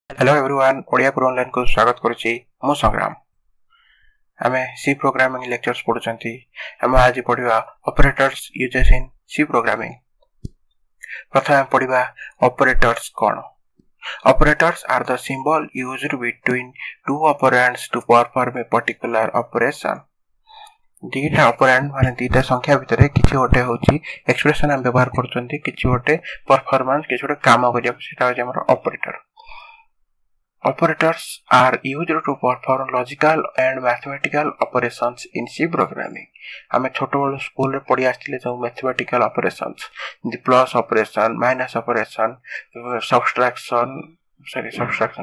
Hello everyone Odia गुरु online को स्वागत करुच्ची मो संग्राम आमे सी प्रोग्रामिंग लेक्चर्स पढुचंती हम आज पढिबा operators uses in C programming. प्रथम पढिबा ऑपरेटर्स कोन। Operators are the symbol used between two operands to perform a particular operation. दीटा ऑपरेंड माने दीटा संख्या भितरे किछि होटे होची एक्सप्रेशन हम व्यवहार करचंती, किछि होटे परफॉर्मेंस, किछि होटे काम करिया सेटा होची हमर operator. Operators are used to perform logical and mathematical operations in C programming. हमें छोटे वाले स्कूल रे पढ़ी आस्थिले जो mathematical operations, the plus operation, minus operation, subtraction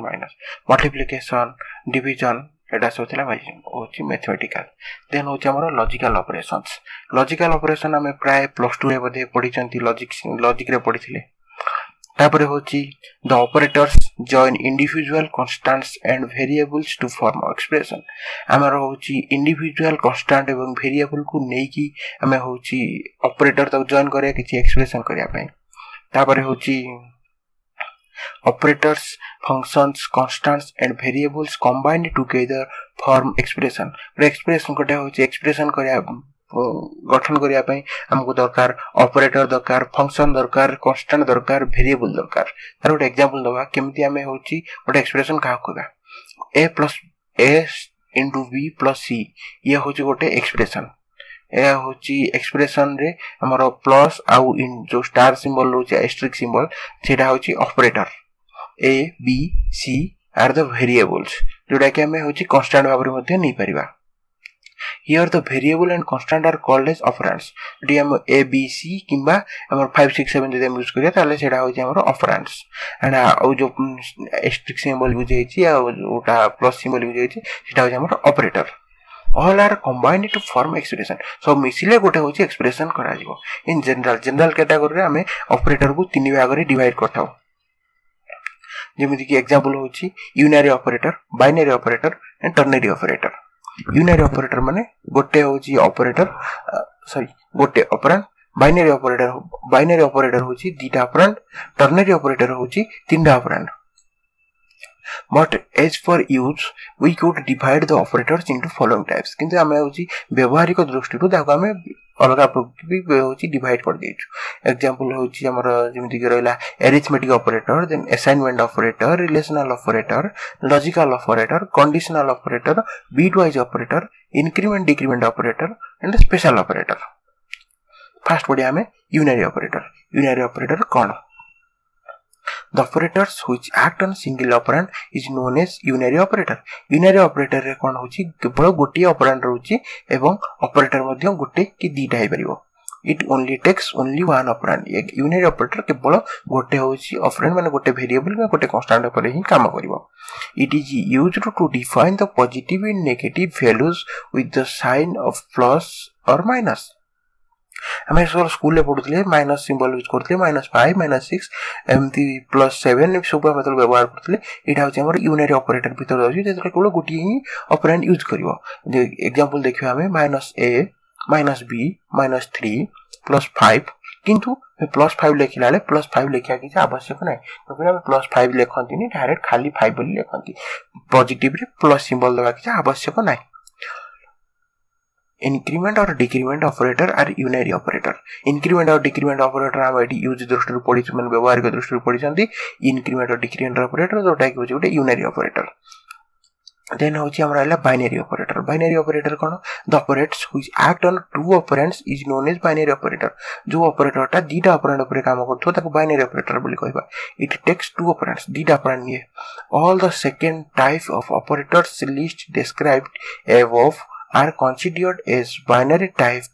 minus, multiplication, division, एटा सब थिला होची mathematical. Then होची हमर logical operations. Logical operation हमें प्राय plus 2 रे बधे पढ़ी चंती logic रे पढ़ी थिले। तापरे होची the operators join individual constants and variables to form expression। हमर होची individual constant एवं variable को नै की हमें होची operator तक join करे किछि expression करिया पय। तापरे होची operators functions constants and variables combined together form expression। expression Kota होची expression करिया गठन करिया पय हमको दरकार ऑपरेटर दरकार, फंक्शन दरकार, कांस्टेंट दरकार, वेरिएबल दरकार। तार ଗୋଟେ एग्जांपल दबा केमति हमें होची ଗୋଟେ एक्सप्रेशन का होगा a plus a into b plus c। ये होची ଗୋଟେ एक्सप्रेशन। ए होची एक्सप्रेशन रे हमरो प्लस आउ इन जो स्टार सिंबल होची एस्टेरिस्क सिंबल सेटा होची operator. a b c are the variables जोटा कि हमें होची कांस्टेंट भाबरे मध्ये नै परिबा। Here the variable and constant are called as operands। डी हम a b c किबा हमर 5 6 7 जदि हम यूज करिया ताले सेडा होची हमर operands। एंड आ जो एस्टेरिस्क सिंबल यूज हेची आ ओटा प्लस सिंबल यूज हेची सेटा होची हमर operator. All are combined to form expression। सब मिसिले गोटे होची एक्सप्रेशन करा जिवो। इन जनरल कैटेगरी रे हमें ऑपरेटर को तीन भाग रे डिवाइड करथाउ। जेमिति कि एग्जांपल होची unary operator, binary operator and ternary operator. Unary operator माने गोटे होची ऑपरेटर गोटे ऑपरेंड। बाइनरी ऑपरेटर होची दीटा ऑपरेंड। टर्नरी ऑपरेटर होची तीनटा operand. But as for use we could divide the operators into following types। किंतु हमें होची व्यवहारिक दृष्टिରୁ ताको हमें अलगा भी होची डिवाइड कर देछु। एग्जांपल होची हमर जेमिति कि रहला arithmetic operator, then assignment operator, relational operator, logical operator, conditional operator, bitwise operator, increment decrement operator and special operator. First पढ़िया हमें यूनरी ऑपरेटर। यूनरी ऑपरेटर कोन? The operators which act on single operand is known as unary operator। unary operator रे कोन होची केवल गोटी operand रहउची एवं operator मध्ये गोटे कि दीटा हे परिबो। it only takes only one operand। एक unary operator केवल गोटे होची ऑपरेंड माने गोटे वेरिएबल में गोटे कांस्टेंट पर ही काम करिवो। it is used to define the positive and negative values with the sign of plus or minus। हमें स्कूल ले पढुतले माइनस सिंबल यूज करथले, -5 -6 एमती +7 सब मतलब व्यवहार करथले। एटा होची हमर यूनरी ऑपरेटर भीतर जाउची जेतले केवल गोटी ही ऑपरेंड यूज करिवो। एग्जांपल देखियो हमें -a -b -3 +5। किंतु +5 लिखिला ले +5 लिखिया कि आवश्यक नै, तो फिर हम +5 लिखंती नि, डायरेक्ट खाली 5 बोली लिखंती। पॉजिटिव रे प्लस सिंबल दबा कि आवश्यक नै। इंक्रीमेंट और decrement operator are unary operator. Increment और डिक्रीमेंट ऑपरेटर हम एटी यूज दृष्टि पढि मन व्यवहारिक दृष्टि पढि छथि। इंक्रीमेंट और डिक्रीमेंट ऑपरेटर जोटा कि होची यूनरी ऑपरेटर। देन होची हमरा आइला बाइनरी ऑपरेटर। बाइनरी ऑपरेटर कोन? The operators which act on two operands is known as binary operator. जो ऑपरेटरटा दीटा ऑपरेंड ऊपर काम करथो ताको बाइनरी ऑपरेटर बोली कहबा। इट टेक्स टू ऑपरेंड्स, दीटा ऑपरेंड ये। All the second type of operators list described above are considered as binary type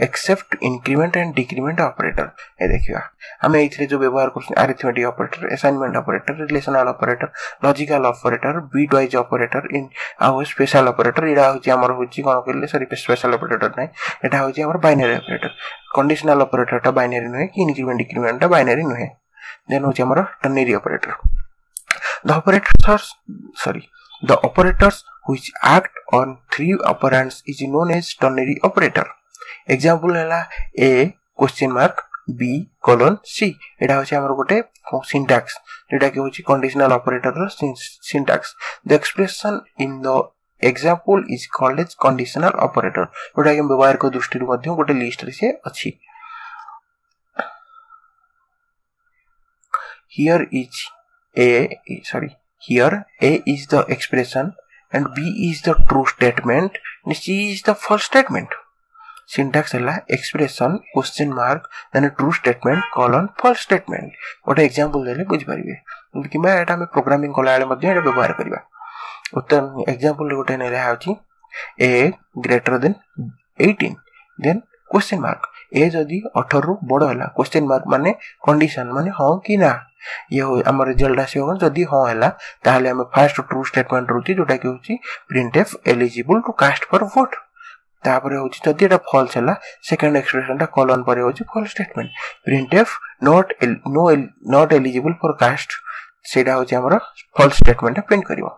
except increment and decrement operator। ए देखियो हमें इथरे जो व्यवहार करछन arithmetic operator, assignment operator, relational operator, logical operator, bitwise operator इन आउ स्पेशल ऑपरेटर। इडा होची हमर होची कोन कहले सॉरी स्पेशल ऑपरेटर नै, एटा होची हमर बाइनरी ऑपरेटर। कंडीशनल ऑपरेटर ता बाइनरी नै कि इंक्रीमेंट डिक्रीमेंट ता बाइनरी नै। देन होची हमर ternary operator. The operators which act on three operands is known as ternary operator। Example है a question mark B colon C एटा होची हमर गोटे सिंटैक्स जेटा कि होची कंडीशनल ऑपरेटर रो syntax the expression in the example is called as conditional operator जोटा कि व्यवहार को दृष्टि रो मध्य गोटे लिस्ट रे से अछि here A is the expression and B is the true statement and C is the false statement syntax है expression question mark then a true statement colon false statement गोटे एग्जांपल देले बुझ परिबे कि मैं एटा में प्रोग्रामिंग कला वाले मध्ये एटा व्यवहार करबा उत्तर एग्जांपल गोटे नै रहा अछि a greater than 18 then question mark a जदी 18 रु बड़ हला question mark माने कंडीशन माने हां कि ना ये हमर रिजल्ट आसीबो जदी हां हला ताले हम फर्स्ट ट्रू स्टेटमेंट रहउची जोटा कि होची printf eligible to cast for vote तापर होची जदी एटा फॉल्स हला सेकंड एक्सप्रेशन ता कोलन पर होची false statement printf not eligible for cast सेटा होची हमर फॉल्स स्टेटमेंट प्रिंट करिवो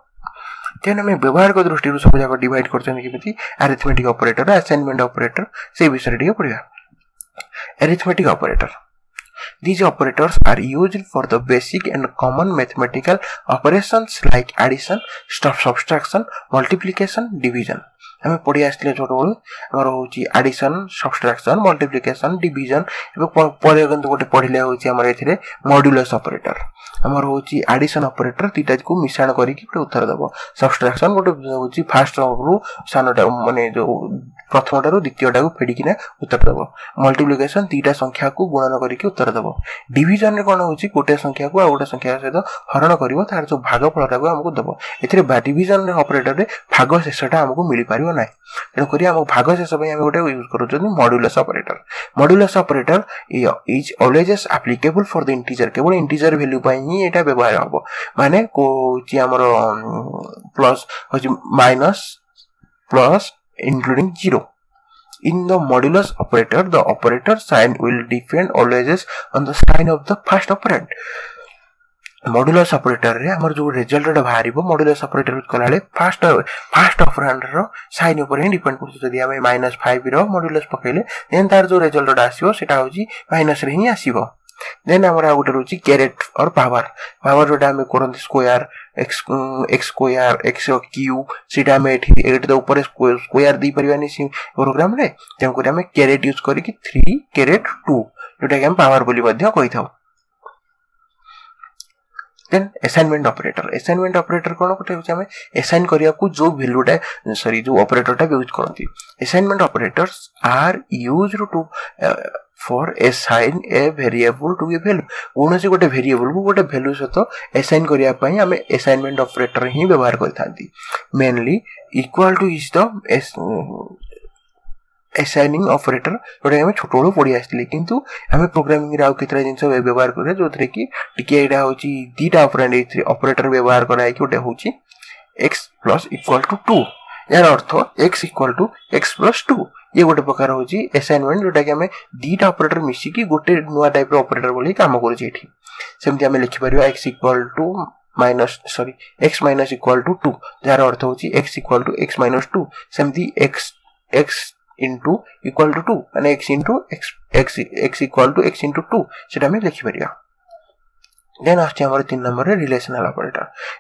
तेन में व्यवहार को दृष्टि रो सब जाक डिवाइड करछन किमिति अरिथमेटिक ऑपरेटर असाइनमेंट ऑपरेटर से विषय टिके पढिया arithmetic operator These operators are used for the basic and common mathematical operations like addition, subtraction, multiplication, division. हमें पढ़ी आसले छोटो हमर होची एडिशन सब्सट्रैक्शन मल्टीप्लिकेशन डिवीजन एबे परे गंत गोटे पढ़िले होची हमर एथिरे मॉड्यूलस ऑपरेटर हमर होची एडिशन ऑपरेटर तीटा को मिश्रण करी कि उत्तर देबो सब्सट्रैक्शन गोटे होची फर्स्ट रो सानोटा माने जो प्रथमटा रो द्वितीयटा को फेडी किना उत्तर देबो मल्टीप्लिकेशन तीटा संख्या को गुणन करी कि उत्तर देबो डिवीजन रे कोन होची गोटे संख्या को आ गोटे संख्या सहित हरण करिवो तार जो भागफलटा को हमको देबो एथिरे डिवीजन रे ऑपरेटर रे भाग शेषटा हमको मिली पारिवो ना तेणु करी हम भाग शेष पई हम गोटे यूज करू modulus operator is always applicable for the integer केवल इंटीजर वैल्यू पई ही एटा व्यवहार होबो माने को ची हमर प्लस होची minus plus including 0 in the modulus operator the operator sign will depend always on the sign of the first operand modulus operator रे हमर जो रिजल्ट रे बाहरिबो मॉड्यूलस ऑपरेटर यूज कराले फर्स्ट ऑपरेंड रो साइन ऊपर ही डिपेंड करछ जदी हम -5 रो मॉड्यूलस पकेले देन तार जो रिजल्ट आसीबो सेटा होची माइनस रे ही आसीबो देन हमरा गुटे रोची कैरेट और पावर जोटा हम करंती square x square x cube सेटा हम एट द ऊपर स्क्वायर दी परिवानी प्रोग्राम रे तेम को हम कैरेट यूज करी कि 3 कैरेट 2 जोटा कि हम पावर बोली मध्ये कहि थाउ then assignment operator कोन कोटे होचे हमें असाइन करिया को जो वैल्यूटा जो ऑपरेटरटा use करंती assignment operators are used to for assign a variable to a value कोन से गोटे वेरिएबल को गोटे वैल्यू से तो असाइन करिया पई हमें असाइनमेंट ऑपरेटर ही व्यवहार करथांती mainly equal to is the assigning operator जोटा हम छोटोळो पढी आस्थिले किंतु हमें प्रोग्रामिंग रे आउ केतरा जिंस व्यवहार करे जोथरे कि टिके एटा होची दीटा ऑपरेंड एथि ऑपरेटर व्यवहार कराय कि ओटा होची x + = 2 यार अर्थ x = x + 2 ये गोटे प्रकार होची असाइनमेंट जोटा कि हमें दीटा ऑपरेटर मिसी कि गोटे नुवा टाइप रो ऑपरेटर बोली काम करू एठी सेमति हमें लिखि परिबा x = 2 यार अर्थ होची x = x - 2 सेमति x into equal to 2 and x into x equal to x into 2 सेटा में लिखि परिया देन आछे हमर 3 नंबर रे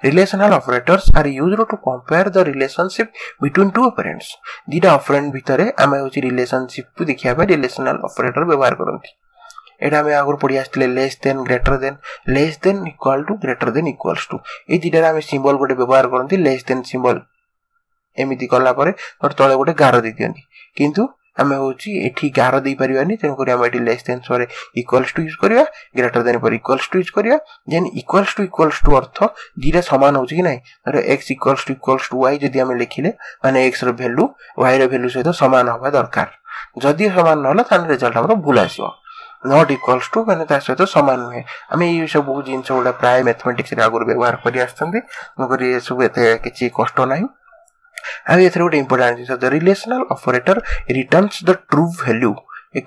relational operators are used to compare the relationship between two operands दीटा ऑपरेंड भितरे आमे होची रिलेशनशिप को देखिया बे रिलेशनल ऑपरेटर व्यवहार करंती एटा में आगर पढी आस्थिले less than greater than equal to greater than equals to ए दीटा में सिंबल गोटे व्यवहार करंती लेस देन सिंबल एमिति कला परे और तळे गोटे गार दै दियंती किंतु हमें होची एठी गार दै परिवानी तेन करी हम एठी लेस देन सरे इक्वल्स टू यूज करिया ग्रेटर देन पर इक्वल्स टू यूज करिया देन इक्वल्स टू अर्थ दीटा समान होची कि नै अरे x = y जदी हम लिखिले माने x रो वैल्यू y रो वैल्यू सहित समान होबा दरकार जदी समान न होला तान रिजल्ट हमरो भूल आसीबो नॉट इक्वल्स टू माने ता सहित समान होय हमें ये सब बहुत जिंस ओडा प्राय मैथमेटिक्स रे आगर व्यवहार करि आस्तंदी मगर ये सब एते किछि कष्ट नाही आगे एथरे गोटे important is the relational operator returns the true value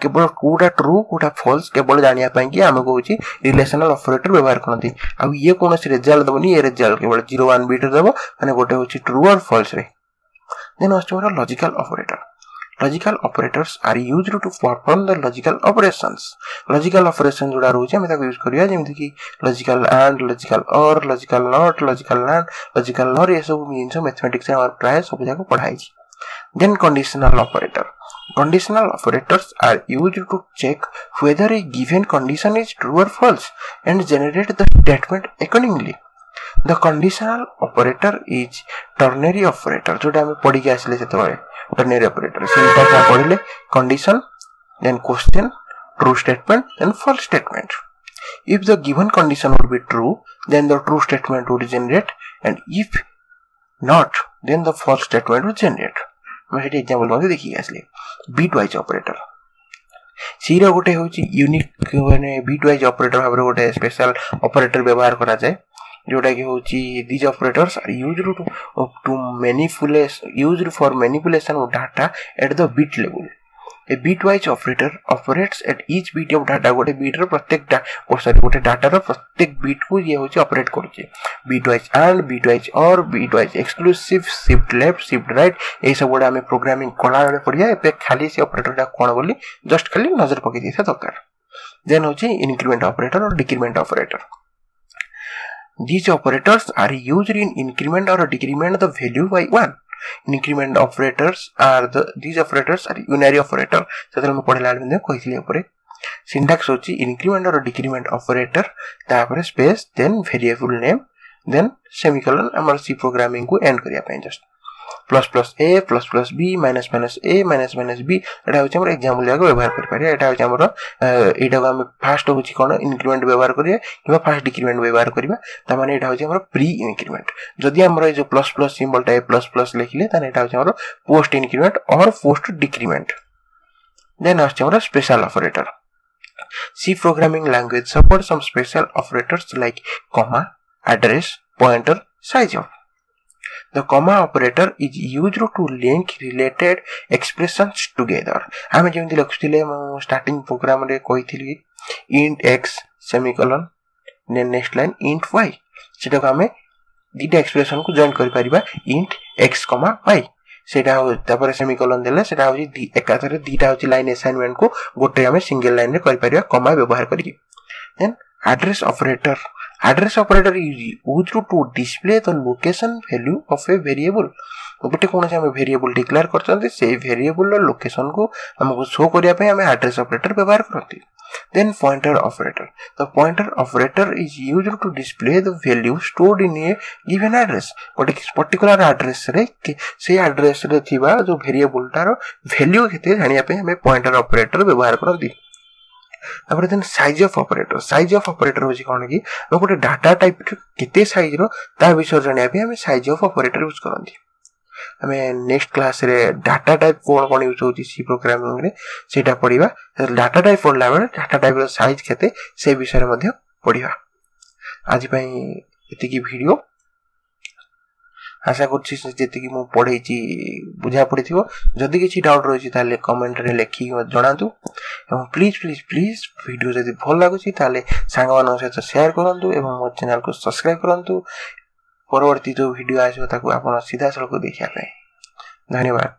केवल कोटा ट्रू कोटा फॉल्स केवल जानिया पई कि हमको होची रिलेशनल ऑपरेटर व्यवहार करनती आ ये कोनोसी रिजल्ट दबनी ये रिजल्ट केवल 0 1 बिट देबो माने गोटे होची ट्रू और फॉल्स रे देन अस्टोरा logical Logical operators are used to perform the logical operations. Logical operations जोड़ा रोचे हमें ताको यूज करिया जेमिति कि logical and, logical or, logical not, logical and, logical nor ये सब जिनसे मैथमेटिक्स में प्राय सब जगह पढ़ाई छी. Then conditional operator. Conditional operators are used to check whether a given condition is true or false and generate the statement accordingly. The conditional operator is ternary operator जोटा हमें पढ़ी के आसले से ternary operator सिंटैक्स में पढ़िले condition then question true statement then false statement. If the given condition would be true then the true statement would generate and if not then the false statement would generate. मैं सेठी example मध्ये देखि आसले bitwise operator सीरा गोटे होची unique माने bitwise operator भाबरे गोटे special operator व्यवहार करा जाय जोटा कि होची these operators are used for manipulation of data at the bit level. A bitwise operator operates at each bit of data. गोटे bit रो प्रत्येक गोटे डाटा रो प्रत्येक bit को ये होची ऑपरेट करूची bitwise and, bitwise or, bitwise exclusive, shift left, shift right ए सब गोटे हमें प्रोग्रामिंग कला रे पड़िया ए खाली से ऑपरेटर डा कोन बोली जस्ट खाली नजर पकई देथा दरकार. देन होची इंक्रीमेंट ऑपरेटर और decrement operator. These operators are used in increment or decrement the value by 1. Increment operators are these operators are unary operator. सेतल में पढ़ला बेले कहितले ऊपर syntax होची increment or decrement operator तापर space then variable name then semicolon हमर C programming को end करिया पय जस्ट ++a++b -a--b एटा होची हमर एग्जांपल जाको व्यवहार कर पारे. एटा होची हमर एटा को हम फास्ट होची कोन इंक्रीमेंट व्यवहार करिया किबा फास्ट डिक्रीमेंट व्यवहार करिबा त माने एटा होची हमर प्री इंक्रीमेंट. जदि हमर जो ++ सिंबल टा प्लस लिखिले त एटा होची हमर पोस्ट इंक्रीमेंट और पोस्ट डिक्रीमेंट. देन होची हमर special operator. C programming language supports some special operators like comma, address, pointer, size of. The comma operator is used to link related expressions together. हमें जेमति लखुतिले starting programme रे कहिथिली int x semicolon then next line int y सेटा को हमें दीटा expression को join कर परिबा int x y सेटा तापर semicolon देले सेटा होची एकाथरे दीटा होची लाइन असाइनमेंट को गोटे हमें सिंगल लाइन रे कर परिबा कॉमा व्यवहार करी. Then address operator is used to display the location value of a variable. गोटे कोन से हम वेरिएबल डिक्लेयर करछन से वेरिएबल रो लोकेशन को हमको शो करिया पे हम एड्रेस ऑपरेटर व्यवहार करथि. Then pointer operator. The pointer operator is used to display the value stored in a given address. गोटे पर्टिकुलर एड्रेस रे से एड्रेस रे थिबा जो वेरिएबल तारो वैल्यू केते जानिया पे हम पॉइंटर ऑपरेटर व्यवहार करथि. तापर देन साइज ऑफ ऑपरेटर होची कोन की गोटे डाटा टाइप केते साइज रो ता विषय जानिया पे हम साइज ऑफ ऑपरेटर यूज करथि. हमें नेक्स्ट क्लास रे डाटा टाइप कोन यूज होची सी प्रोग्रामिंग रे सेटा पढिबा. डाटा टाइप पढला बेले डाटा टाइप रो साइज केते से विषय रे मध्ये पढिबा. आज पई एति की वीडियो आशा करछि जेति की मु पढैछि बुझा पडिथिबो. जदि किछि डाउट रहिछि ताले कमेंट रे लेखि जणातु एवं प्लीज वीडियो जदि भल लागुछि ताले सांग मानन सहित शेयर करंतु एवं मो चैनल को सब्सक्राइब करंतु. परवर्ती जो वीडियो आइसो ताकू आपण सीधा सळक देखिया पे. धन्यवाद.